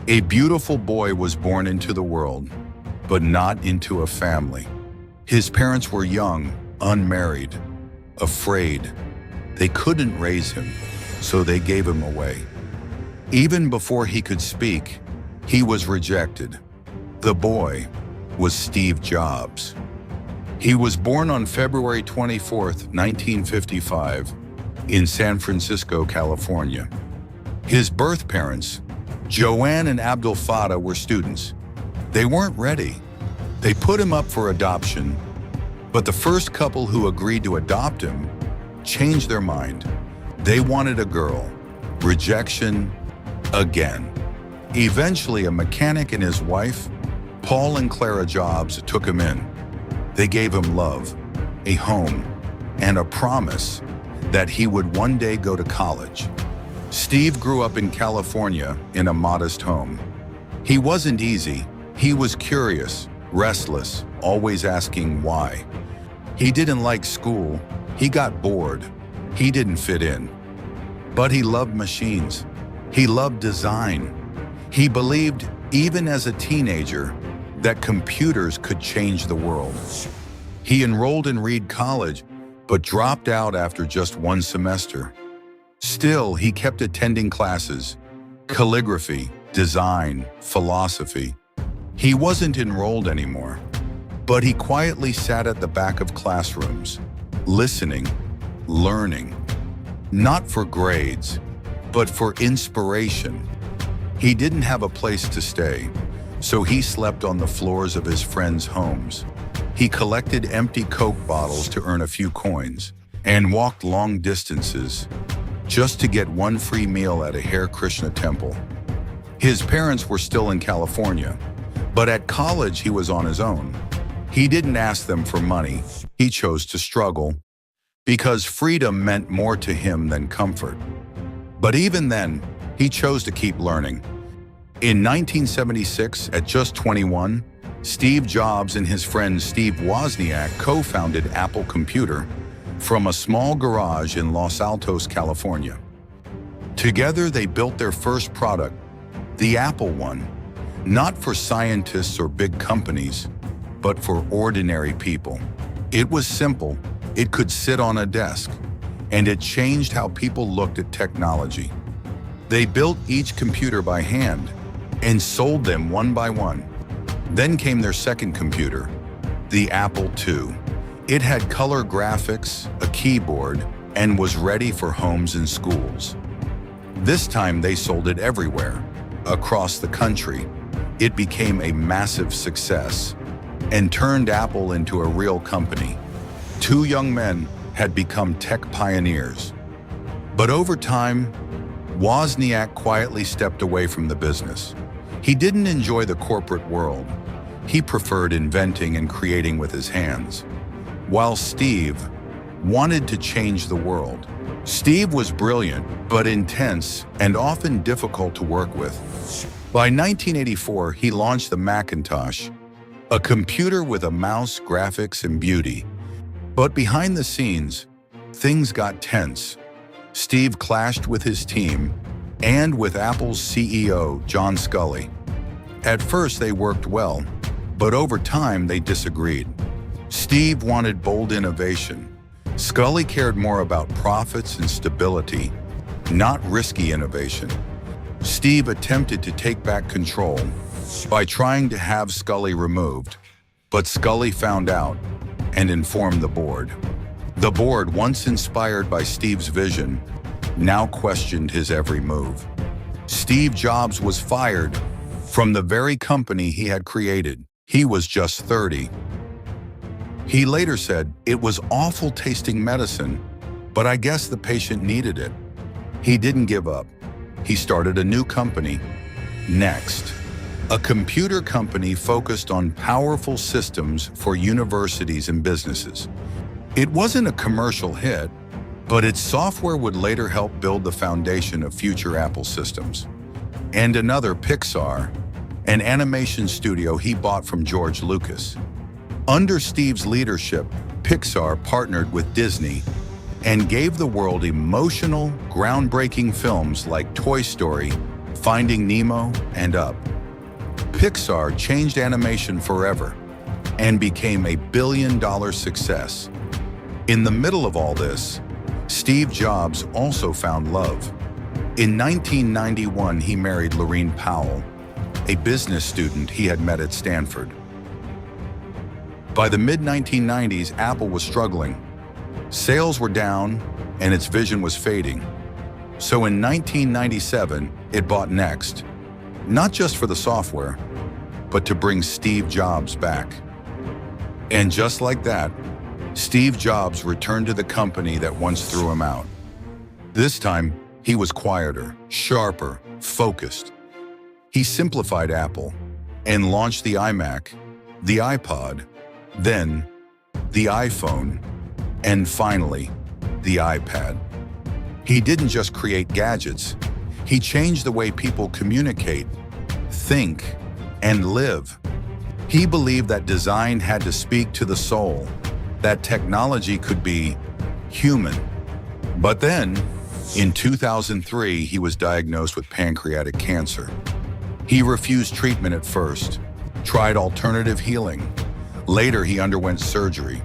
A beautiful boy was born into the world, but not into a family. His parents were young, unmarried, afraid. They couldn't raise him, so they gave him away. Even before he could speak, he was rejected. The boy was Steve Jobs. He was born on February 24th, 1955, in San Francisco, California. His birth parents, Joanne and Abdul Fattah, were students. They weren't ready. They put him up for adoption, but the first couple who agreed to adopt him changed their mind. They wanted a girl. Rejection again. Eventually, a mechanic and his wife, Paul and Clara Jobs, took him in. They gave him love, a home, and a promise that he would one day go to college. Steve grew up in California in a modest home. He wasn't easy. He was curious, restless, always asking why. He didn't like school. He got bored. He didn't fit in. But he loved machines. He loved design. He believed, even as a teenager, that computers could change the world. He enrolled in Reed College, but dropped out after just one semester. Still, he kept attending classes: calligraphy, design, philosophy. He wasn't enrolled anymore, but he quietly sat at the back of classrooms, listening, learning, not for grades, but for inspiration. He didn't have a place to stay, so he slept on the floors of his friends' homes. He collected empty Coke bottles to earn a few coins and walked long distances just to get one free meal at a Hare Krishna temple. His parents were still in California, but at college he was on his own. He didn't ask them for money. He chose to struggle because freedom meant more to him than comfort. But even then, he chose to keep learning. In 1976, at just 21, Steve Jobs and his friend Steve Wozniak co-founded Apple Computer from a small garage in Los Altos, California. Together, they built their first product, the Apple One, not for scientists or big companies, but for ordinary people. It was simple, it could sit on a desk, and it changed how people looked at technology. They built each computer by hand and sold them one by one. Then came their second computer, the Apple II. It had color graphics, a keyboard, and was ready for homes and schools. This time they sold it everywhere, across the country. It became a massive success and turned Apple into a real company. Two young men had become tech pioneers. But over time, Wozniak quietly stepped away from the business. He didn't enjoy the corporate world. He preferred inventing and creating with his hands, while Steve wanted to change the world. Steve was brilliant, but intense and often difficult to work with. By 1984, he launched the Macintosh, a computer with a mouse, graphics, and beauty. But behind the scenes, things got tense. Steve clashed with his team and with Apple's CEO, John Sculley. At first, they worked well, but over time, they disagreed. Steve wanted bold innovation. Sculley cared more about profits and stability, not risky innovation. Steve attempted to take back control by trying to have Sculley removed, but Sculley found out and informed the board. The board, once inspired by Steve's vision, now questioned his every move. Steve Jobs was fired from the very company he had created. He was just 30. He later said, "It was awful tasting medicine, but I guess the patient needed it." He didn't give up. He started a new company, Next, a computer company focused on powerful systems for universities and businesses. It wasn't a commercial hit, but its software would later help build the foundation of future Apple systems. And another, Pixar, an animation studio he bought from George Lucas. Under Steve's leadership, Pixar partnered with Disney and gave the world emotional, groundbreaking films like Toy Story, Finding Nemo, and Up. Pixar changed animation forever and became a billion-dollar success. In the middle of all this, Steve Jobs also found love. In 1991, he married Laurene Powell, a business student he had met at Stanford. By the mid-1990s, Apple was struggling. Sales were down, and its vision was fading. So in 1997, it bought Next, not just for the software, but to bring Steve Jobs back. And just like that, Steve Jobs returned to the company that once threw him out. This time, he was quieter, sharper, focused. He simplified Apple and launched the iMac, the iPod, then the iPhone, and finally, the iPad. He didn't just create gadgets, he changed the way people communicate, think, and live. He believed that design had to speak to the soul, that technology could be human. But then, in 2003, he was diagnosed with pancreatic cancer. He refused treatment at first, tried alternative healing. Later, he underwent surgery.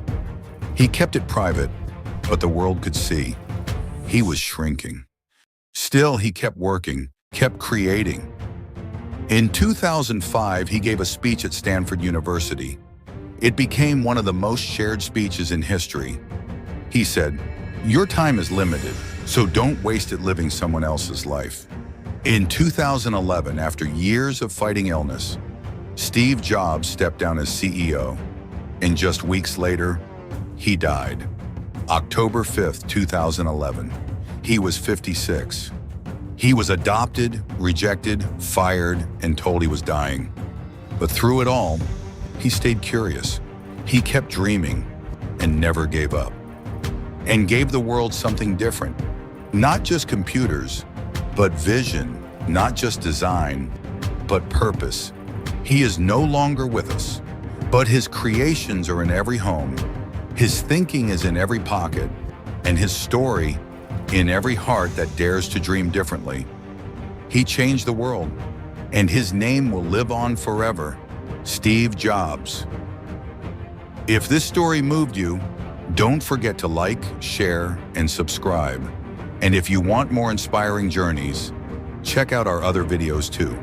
He kept it private, but the world could see. He was shrinking. Still, he kept working, kept creating. In 2005, he gave a speech at Stanford University. It became one of the most shared speeches in history. He said, "Your time is limited, so don't waste it living someone else's life." In 2011, after years of fighting illness, Steve Jobs stepped down as CEO, and just weeks later, he died. October 5th, 2011. He was 56. He was adopted, rejected, fired, and told he was dying. But through it all, he stayed curious. He kept dreaming and never gave up. And gave the world something different. Not just computers, but vision. Not just design, but purpose. He is no longer with us, but his creations are in every home. His thinking is in every pocket, and his story in every heart that dares to dream differently. He changed the world, and his name will live on forever. Steve Jobs. If this story moved you, don't forget to like, share, and subscribe. And if you want more inspiring journeys, check out our other videos too.